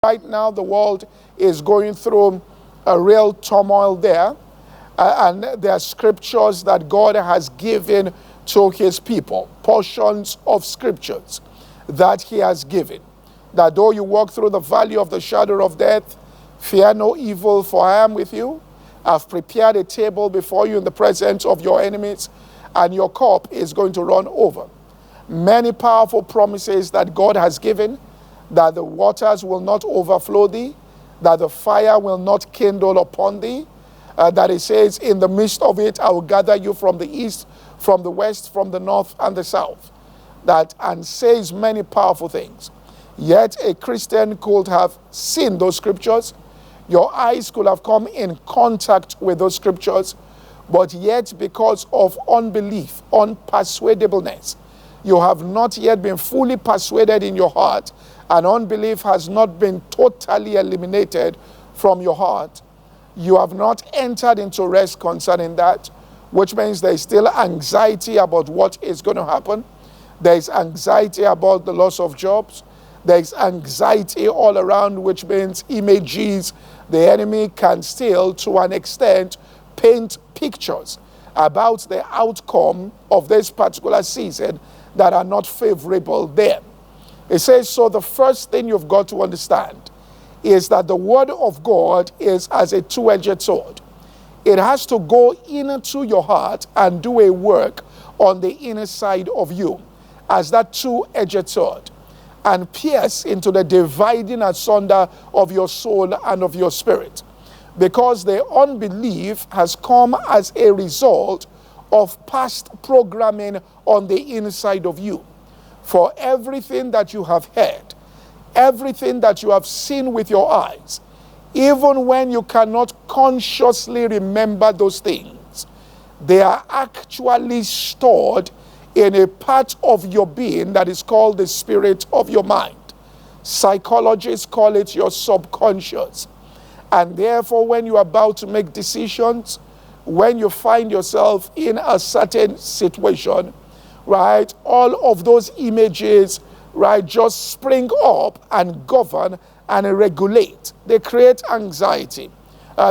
Right now, the world is going through a real turmoil there. And there are scriptures that God has given to his people, portions of scriptures that he has given. That though you walk through the valley of the shadow of death, fear no evil, for I am with you. I've prepared a table before you in the presence of your enemies, and your cup is going to run over. Many powerful promises that God has given, that the waters will not overflow thee, that the fire will not kindle upon thee, that it says, in the midst of it, I will gather you from the east, from the west, from the north, and the south. That, and says many powerful things. Yet a Christian could have seen those scriptures. Your eyes could have come in contact with those scriptures. But yet, because of unbelief, unpersuadableness, you have not yet been fully persuaded in your heart, and unbelief has not been totally eliminated from your heart. You have not entered into rest concerning that, which means there is still anxiety about what is going to happen. There is anxiety about the loss of jobs. There is anxiety all around, which means images. The enemy can still, to an extent, paint pictures about the outcome of this particular season that are not favorable there. It says, so the first thing you've got to understand is that the word of God is as a two-edged sword. It has to go into your heart and do a work on the inner side of you as that two-edged sword, and pierce into the dividing asunder of your soul and of your spirit. Because the unbelief has come as a result of past programming on the inside of you. For everything that you have heard, everything that you have seen with your eyes, even when you cannot consciously remember those things, they are actually stored in a part of your being that is called the spirit of your mind. Psychologists call it your subconscious. And therefore, when you're about to make decisions, when you find yourself in a certain situation, right, all of those images, right, just spring up and govern and regulate. They create anxiety.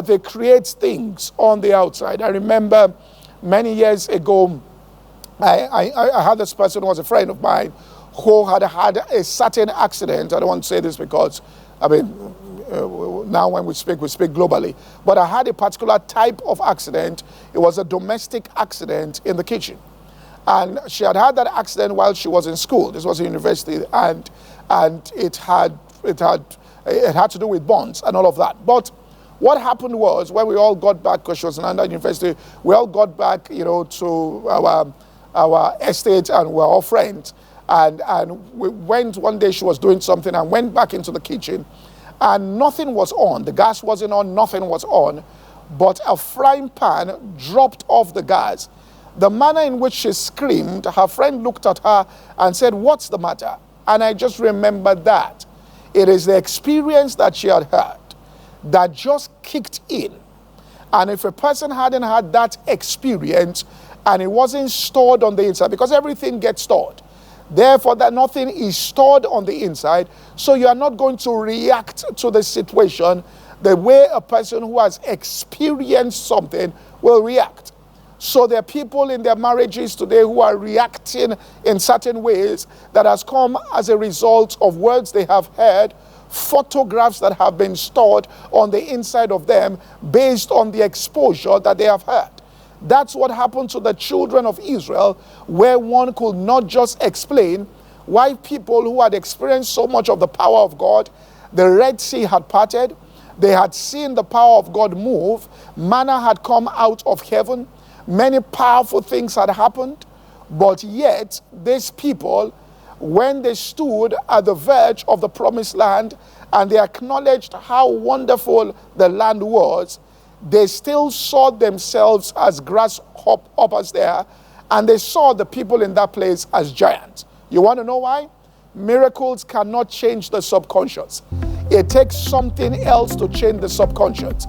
They create things on the outside. I remember many years ago, I had this person who was a friend of mine who had a certain accident. I don't want to say this because, now when we speak globally. But I had a particular type of accident. It was a domestic accident in the kitchen. And she had had that accident while she was in school. This was a university, and it had to do with bonds and all of that. But what happened was, when we all got back, because she was in under university, we all got back, to our estate, and we were all friends. And we went one day, she was doing something, and went back into the kitchen, and nothing was on. The gas wasn't on, nothing was on, but a frying pan dropped off the gas. The manner in which she screamed, her friend looked at her and said, "What's the matter?" And I just remembered that. It is the experience that she had had that just kicked in. And if a person hadn't had that experience and it wasn't stored on the inside, because everything gets stored, therefore that nothing is stored on the inside, so you are not going to react to the situation the way a person who has experienced something will react. So there are people in their marriages today who are reacting in certain ways that has come as a result of words they have heard, photographs that have been stored on the inside of them based on the exposure that they have had. That's what happened to the children of Israel, where one could not just explain why people who had experienced so much of the power of God, the Red Sea had parted, they had seen the power of God move, manna had come out of heaven, many powerful things had happened, but yet these people, when they stood at the verge of the promised land and they acknowledged how wonderful the land was, they still saw themselves as grasshoppers there, and they saw the people in that place as giants. You want to know why? Miracles cannot change the subconscious. It takes something else to change the subconscious.